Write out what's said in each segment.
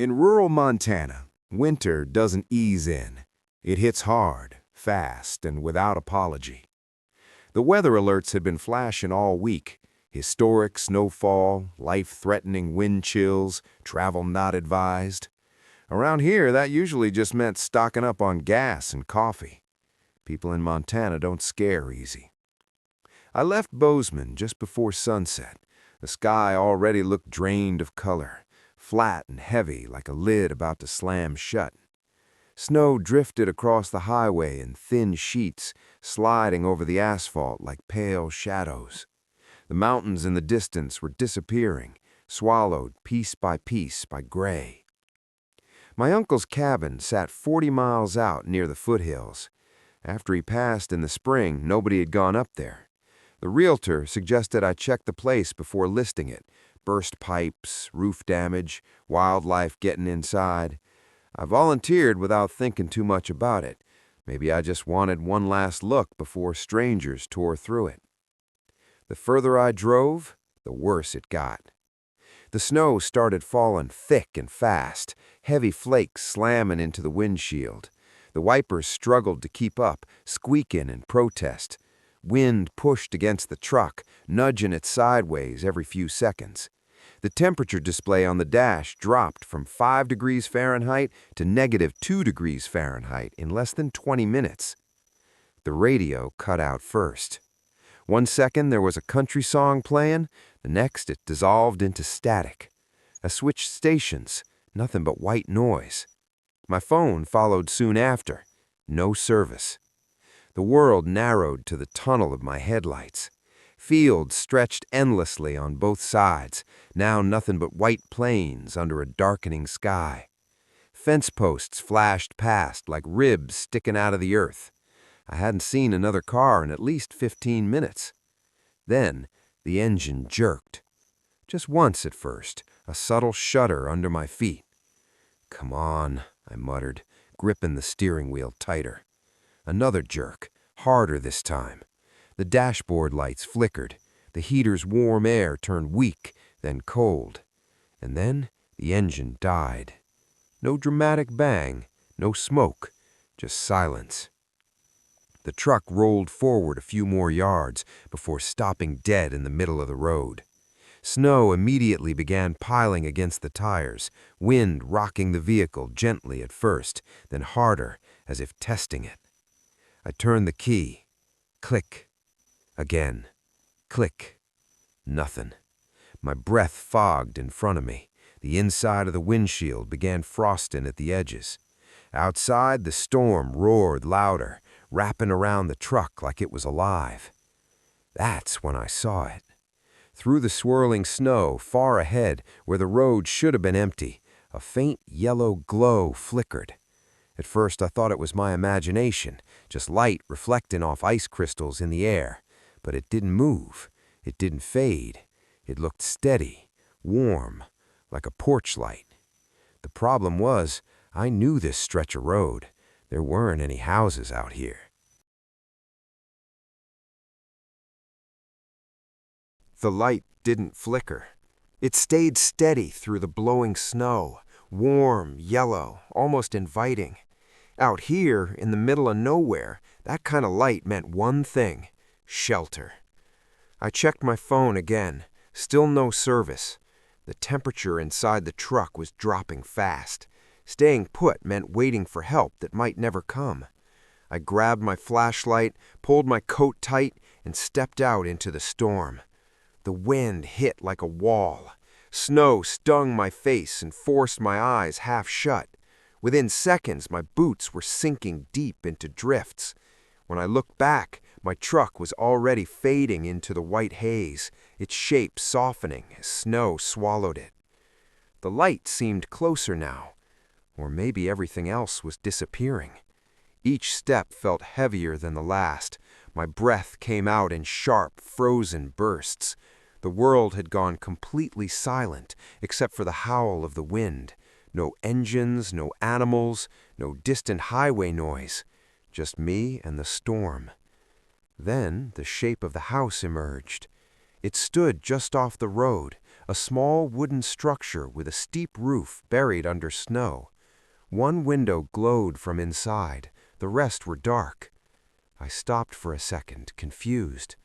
In rural Montana, winter doesn't ease in. It hits hard, fast, and without apology. The weather alerts had been flashing all week. Historic snowfall, life-threatening wind chills, travel not advised. Around here, that usually just meant stocking up on gas and coffee. People in Montana don't scare easy. I left Bozeman just before sunset. The sky already looked drained of color, flat and heavy like a lid about to slam shut. Snow drifted across the highway in thin sheets, sliding over the asphalt like pale shadows. The mountains in the distance were disappearing, swallowed piece by gray. My uncle's cabin sat 40 miles out near the foothills. After he passed in the spring, nobody had gone up there. The realtor suggested I check the place before listing it. Burst pipes, roof damage, wildlife getting inside. I volunteered without thinking too much about it. Maybe I just wanted one last look before strangers tore through it. The further I drove, the worse it got. The snow started falling thick and fast, heavy flakes slamming into the windshield. The wipers struggled to keep up, squeaking in protest. Wind pushed against the truck, nudging it sideways every few seconds. The temperature display on the dash dropped from 5 degrees Fahrenheit to -2 degrees Fahrenheit in less than 20 minutes. The radio cut out first. One second there was a country song playing, the next it dissolved into static. I switched stations, nothing but white noise. My phone followed soon after. No service. The world narrowed to the tunnel of my headlights. Fields stretched endlessly on both sides, now nothing but white plains under a darkening sky. Fence posts flashed past like ribs sticking out of the earth. I hadn't seen another car in at least 15 minutes. Then the engine jerked. Just once at first, a subtle shudder under my feet. "Come on," I muttered, gripping the steering wheel tighter. Another jerk, harder this time. The dashboard lights flickered. The heater's warm air turned weak, then cold. And then the engine died. No dramatic bang, no smoke, just silence. The truck rolled forward a few more yards before stopping dead in the middle of the road. Snow immediately began piling against the tires, wind rocking the vehicle gently at first, then harder, as if testing it. I turned the key. Click. Again. Click. Nothing. My breath fogged in front of me. The inside of the windshield began frosting at the edges. Outside, the storm roared louder, wrapping around the truck like it was alive. That's when I saw it. Through the swirling snow, far ahead, where the road should have been empty, a faint yellow glow flickered. At first I thought it was my imagination, just light reflecting off ice crystals in the air. But it didn't move. It didn't fade. It looked steady, warm, like a porch light. The problem was, I knew this stretch of road. There weren't any houses out here. The light didn't flicker. It stayed steady through the blowing snow, warm, yellow, almost inviting. Out here, in the middle of nowhere, that kind of light meant one thing: shelter. I checked my phone again. Still no service. The temperature inside the truck was dropping fast. Staying put meant waiting for help that might never come. I grabbed my flashlight, pulled my coat tight, and stepped out into the storm. The wind hit like a wall. Snow stung my face and forced my eyes half shut. Within seconds, my boots were sinking deep into drifts. When I looked back, my truck was already fading into the white haze, its shape softening as snow swallowed it. The light seemed closer now, or maybe everything else was disappearing. Each step felt heavier than the last. My breath came out in sharp, frozen bursts. The world had gone completely silent, except for the howl of the wind. No engines, no animals, no distant highway noise. Just me and the storm. Then the shape of the house emerged. It stood just off the road, a small wooden structure with a steep roof buried under snow. One window glowed from inside, the rest were dark. I stopped for a second, confused.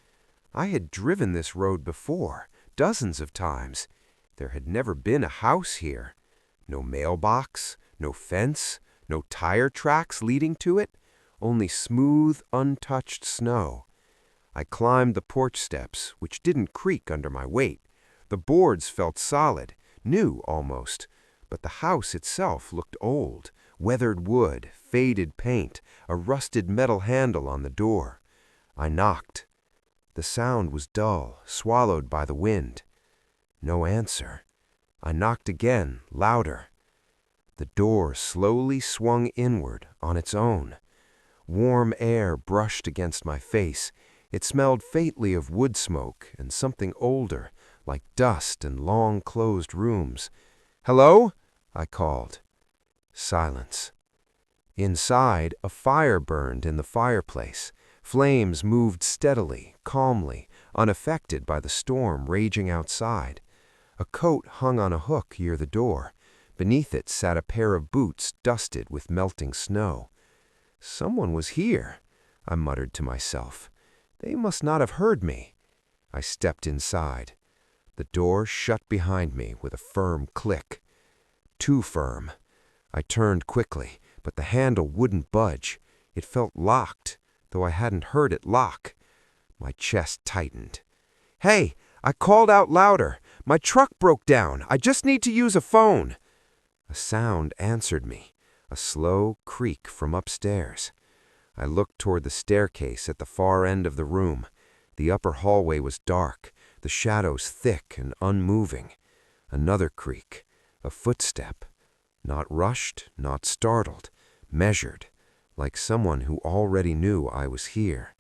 I had driven this road before, dozens of times. There had never been a house here. No mailbox, no fence, no tire tracks leading to it, only smooth, untouched snow. I climbed the porch steps, which didn't creak under my weight. The boards felt solid, new almost, but the house itself looked old. Weathered wood, faded paint, a rusted metal handle on the door. I knocked. The sound was dull, swallowed by the wind. No answer. I knocked again, louder. The door slowly swung inward on its own. Warm air brushed against my face. It smelled faintly of wood smoke and something older, like dust and long-closed rooms. "Hello?" I called. Silence. Inside, a fire burned in the fireplace. Flames moved steadily, calmly, unaffected by the storm raging outside. A coat hung on a hook near the door. Beneath it sat a pair of boots dusted with melting snow. Someone was here, I muttered to myself. They must not have heard me. I stepped inside. The door shut behind me with a firm click. Too firm. I turned quickly, but the handle wouldn't budge. It felt locked, though I hadn't heard it lock. My chest tightened. "Hey, I called out louder. My truck broke down. I just need to use a phone." A sound answered me, a slow creak from upstairs. I looked toward the staircase at the far end of the room. The upper hallway was dark, the shadows thick and unmoving. Another creak, a footstep. Not rushed, not startled, measured, like someone who already knew I was here.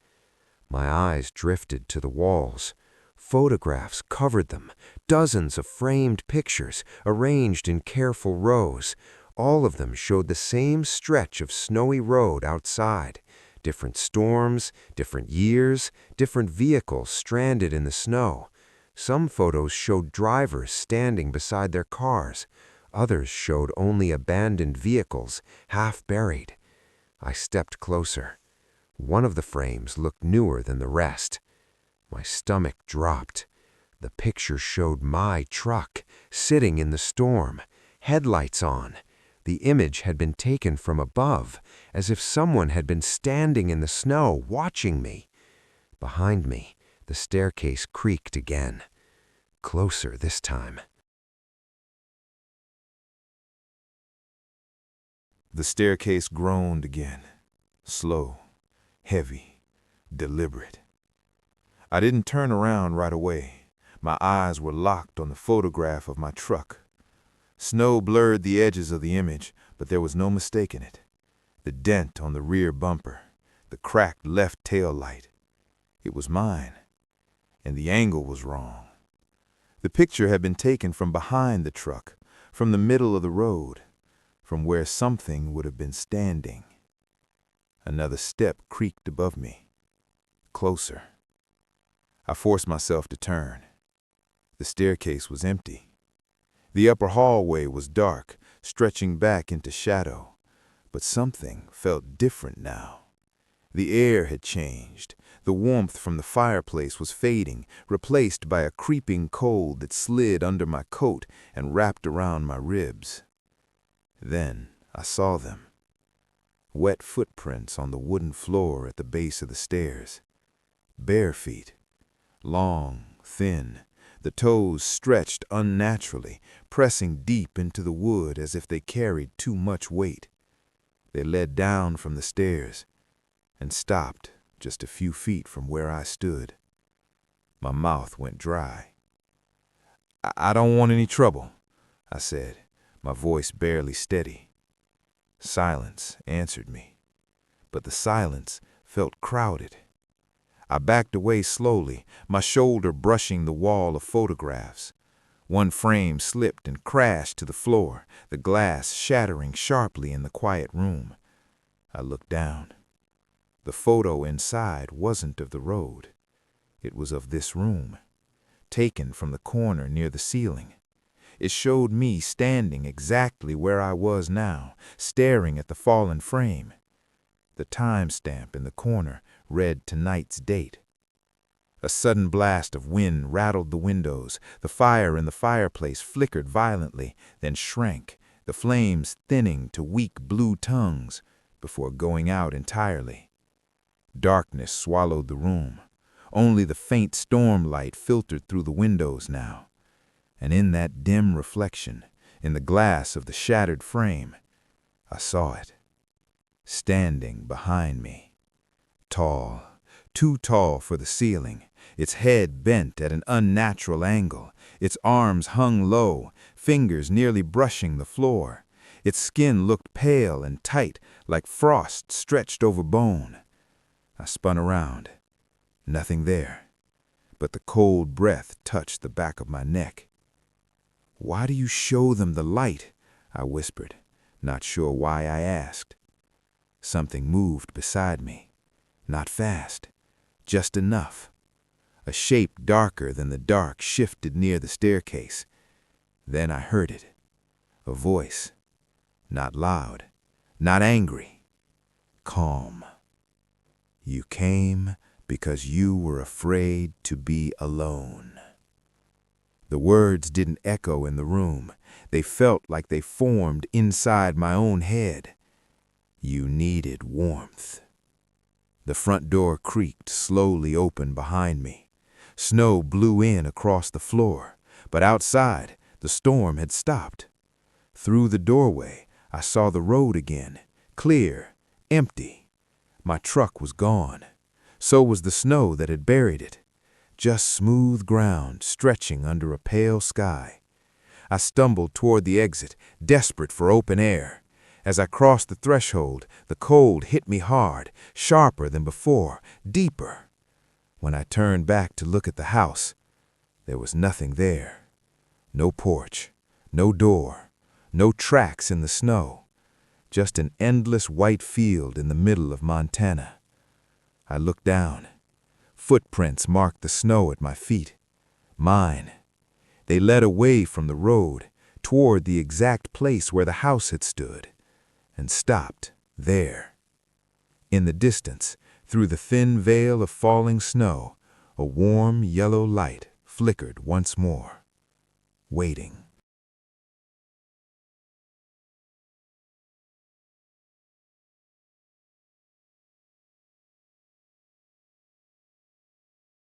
My eyes drifted to the walls. Photographs covered them, dozens of framed pictures arranged in careful rows. All of them showed the same stretch of snowy road outside. Different storms, different years, different vehicles stranded in the snow. Some photos showed drivers standing beside their cars. Others showed only abandoned vehicles, half buried. I stepped closer. One of the frames looked newer than the rest. My stomach dropped. The picture showed my truck, sitting in the storm, headlights on. The image had been taken from above, as if someone had been standing in the snow, watching me. Behind me, the staircase creaked again. Closer this time. The staircase groaned again, slow, heavy, deliberate. I didn't turn around right away. My eyes were locked on the photograph of my truck. Snow blurred the edges of the image, but there was no mistaking it. The dent on the rear bumper, the cracked left tail light. It was mine, and the angle was wrong. The picture had been taken from behind the truck, from the middle of the road, from where something would have been standing. Another step creaked above me. Closer. I forced myself to turn. The staircase was empty. The upper hallway was dark, stretching back into shadow. But something felt different now. The air had changed. The warmth from the fireplace was fading, replaced by a creeping cold that slid under my coat and wrapped around my ribs. Then I saw them. Wet footprints on the wooden floor at the base of the stairs. Bare feet. Long, thin, the toes stretched unnaturally, pressing deep into the wood as if they carried too much weight. They led down from the stairs and stopped just a few feet from where I stood. My mouth went dry. I don't want any trouble," I said, my voice barely steady. Silence answered me, but the silence felt crowded. I backed away slowly, my shoulder brushing the wall of photographs. One frame slipped and crashed to the floor, the glass shattering sharply in the quiet room. I looked down. The photo inside wasn't of the road. It was of this room. taken from the corner near the ceiling. It showed me standing exactly where I was now, staring at the fallen frame. The timestamp in the corner read tonight's date. A sudden blast of wind rattled the windows. The fire in the fireplace flickered violently, then shrank, the flames thinning to weak blue tongues before going out entirely. Darkness swallowed the room. Only the faint storm light filtered through the windows now. And in that dim reflection, in the glass of the shattered frame, I saw it, standing behind me. Tall, too tall for the ceiling, its head bent at an unnatural angle, its arms hung low, fingers nearly brushing the floor. Its skin looked pale and tight, like frost stretched over bone. I spun around. Nothing there, but the cold breath touched the back of my neck. "Why do you show them the light?" I whispered, not sure why I asked. Something moved beside me. Not fast, just enough. A shape darker than the dark shifted near the staircase. Then I heard it. A voice. Not loud, not angry. Calm. "You came because you were afraid to be alone." The words didn't echo in the room. They felt like they formed inside my own head. You needed warmth. The front door creaked slowly open behind me. Snow blew in across the floor, but outside, the storm had stopped. Through the doorway, I saw the road again, clear, empty. My truck was gone. So was the snow that had buried it. Just smooth ground stretching under a pale sky. I stumbled toward the exit, desperate for open air. As I crossed the threshold, the cold hit me hard, sharper than before, deeper. When I turned back to look at the house, there was nothing there. No porch, no door, no tracks in the snow. Just an endless white field in the middle of Montana. I looked down. Footprints marked the snow at my feet. Mine. They led away from the road, toward the exact place where the house had stood, and stopped there. In the distance, through the thin veil of falling snow, a warm yellow light flickered once more, waiting.